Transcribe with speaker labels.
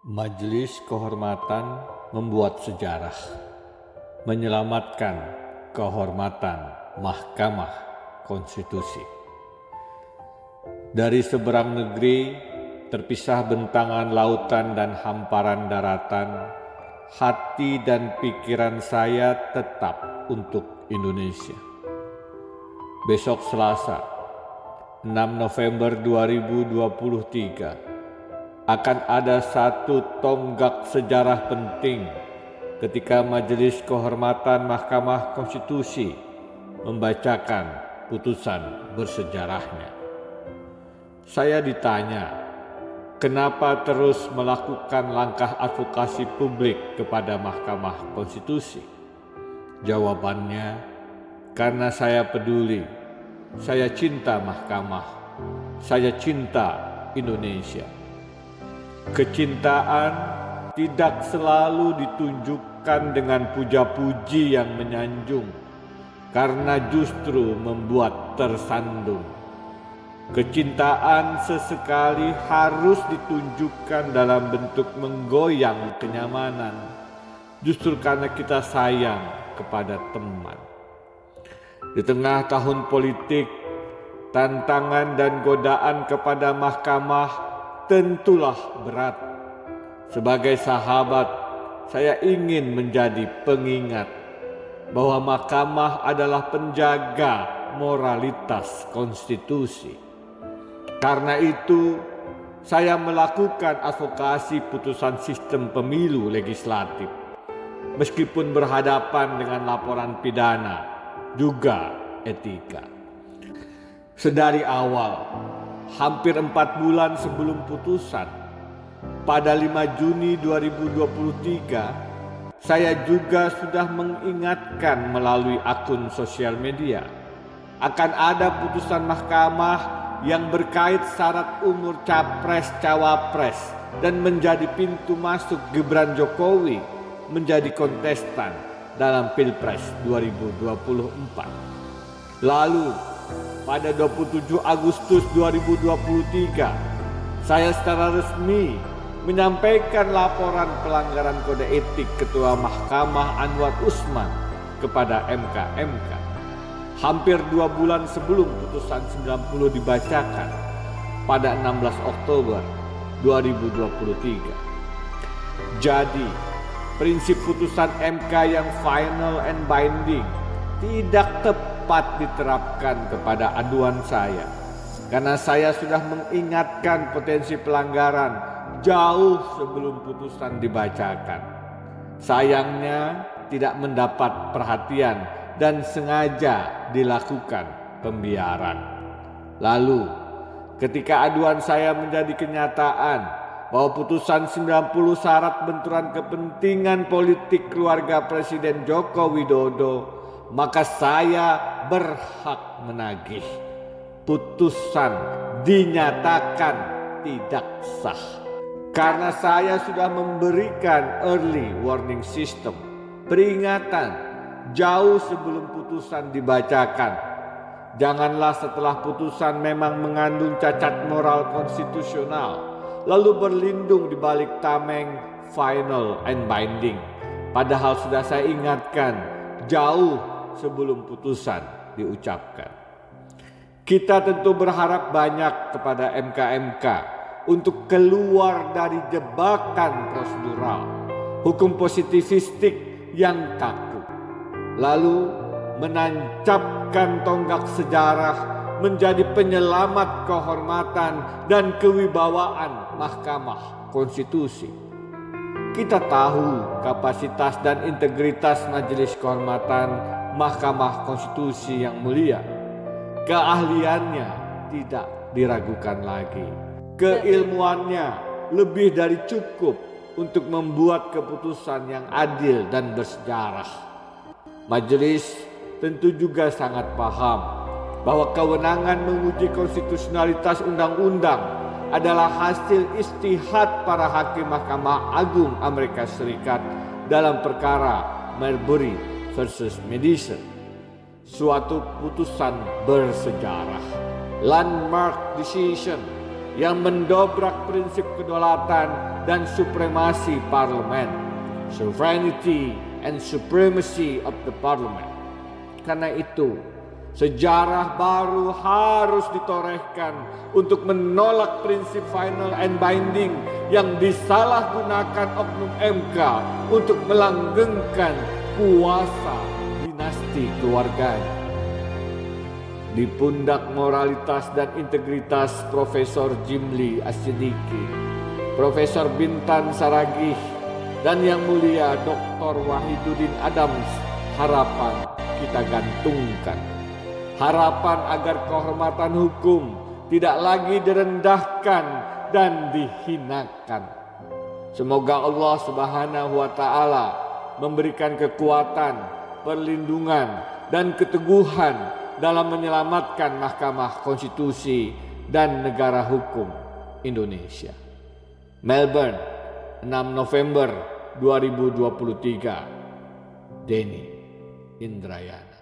Speaker 1: Majelis Kehormatan membuat sejarah, menyelamatkan kehormatan Mahkamah Konstitusi. Dari seberang negeri, terpisah bentangan lautan dan hamparan daratan, hati dan pikiran saya tetap untuk Indonesia. Besok Selasa, 6 November 2023, akan ada satu tonggak sejarah penting ketika Majelis Kehormatan Mahkamah Konstitusi membacakan putusan bersejarahnya. Saya ditanya, kenapa terus melakukan langkah advokasi publik kepada Mahkamah Konstitusi? Jawabannya, karena saya peduli, saya cinta Mahkamah, saya cinta Indonesia. Kecintaan tidak selalu ditunjukkan dengan puja-puji yang menyanjung, karena justru membuat tersandung. Kecintaan sesekali harus ditunjukkan dalam bentuk menggoyang kenyamanan, justru karena kita sayang kepada teman. Di tengah tahun politik, tantangan dan godaan kepada mahkamah tentulah berat. Sebagai sahabat, saya ingin menjadi pengingat bahwa mahkamah adalah penjaga moralitas konstitusi. Karena itu, saya melakukan advokasi putusan sistem pemilu legislatif, meskipun berhadapan dengan laporan pidana, juga etika. Sedari awal, hampir 4 bulan sebelum putusan, pada 5 Juni 2023, saya juga sudah mengingatkan melalui akun sosial media akan ada putusan mahkamah yang berkait syarat umur capres-cawapres dan menjadi pintu masuk Gibran Jokowi menjadi kontestan dalam Pilpres 2024. Lalu, pada 27 Agustus 2023, saya secara resmi menyampaikan laporan pelanggaran kode etik Ketua Mahkamah Anwar Usman kepada MK. Hampir 2 bulan sebelum putusan 90 dibacakan pada 16 Oktober 2023. Jadi, prinsip putusan MK yang final and binding tidak tepat diterapkan kepada aduan saya, karena saya sudah mengingatkan potensi pelanggaran jauh sebelum putusan dibacakan. Sayangnya tidak mendapat perhatian dan sengaja dilakukan pembiaran. Lalu, ketika aduan saya menjadi kenyataan bahwa putusan 90 syarat benturan kepentingan politik keluarga Presiden Joko Widodo, maka saya berhak menagih. Putusan dinyatakan tidak sah karena saya sudah memberikan early warning system, peringatan jauh sebelum putusan dibacakan. Janganlah setelah putusan memang mengandung cacat moral konstitusional, lalu berlindung di balik tameng final and binding. Padahal sudah saya ingatkan jauh sebelum putusan diucapkan. Kita tentu berharap banyak kepada MK untuk keluar dari jebakan prosedural, hukum positivistik yang kaku, lalu menancapkan tonggak sejarah menjadi penyelamat kehormatan dan kewibawaan Mahkamah Konstitusi. Kita tahu kapasitas dan integritas Majelis Kehormatan Mahkamah Konstitusi yang mulia. Keahliannya tidak diragukan lagi. Keilmuannya lebih dari cukup untuk membuat keputusan yang adil dan bersejarah. Majelis tentu juga sangat paham bahwa kewenangan menguji konstitusionalitas undang-undang adalah hasil istihad para hakim Mahkamah Agung Amerika Serikat dalam perkara Marbury versus Madison. Suatu putusan bersejarah, landmark decision yang mendobrak prinsip kedaulatan dan supremasi parlemen, sovereignty and supremacy of the parliament. Karena itu, sejarah baru harus ditorehkan untuk menolak prinsip final and binding yang disalahgunakan oknum MK untuk melanggengkan kuasa dinasti keluarganya. Di pundak moralitas dan integritas Profesor Jimli As-Siddiqi, Profesor Bintan Saragih, dan Yang Mulia Dr. Wahiduddin Adams, harapan kita gantungkan. Harapan agar kehormatan hukum tidak lagi direndahkan dan dihinakan. Semoga Allah Subhanahu wa Ta'ala memberikan kekuatan, perlindungan, dan keteguhan dalam menyelamatkan Mahkamah Konstitusi dan negara hukum Indonesia. Melbourne, 6 November 2023. Denny Indrayana.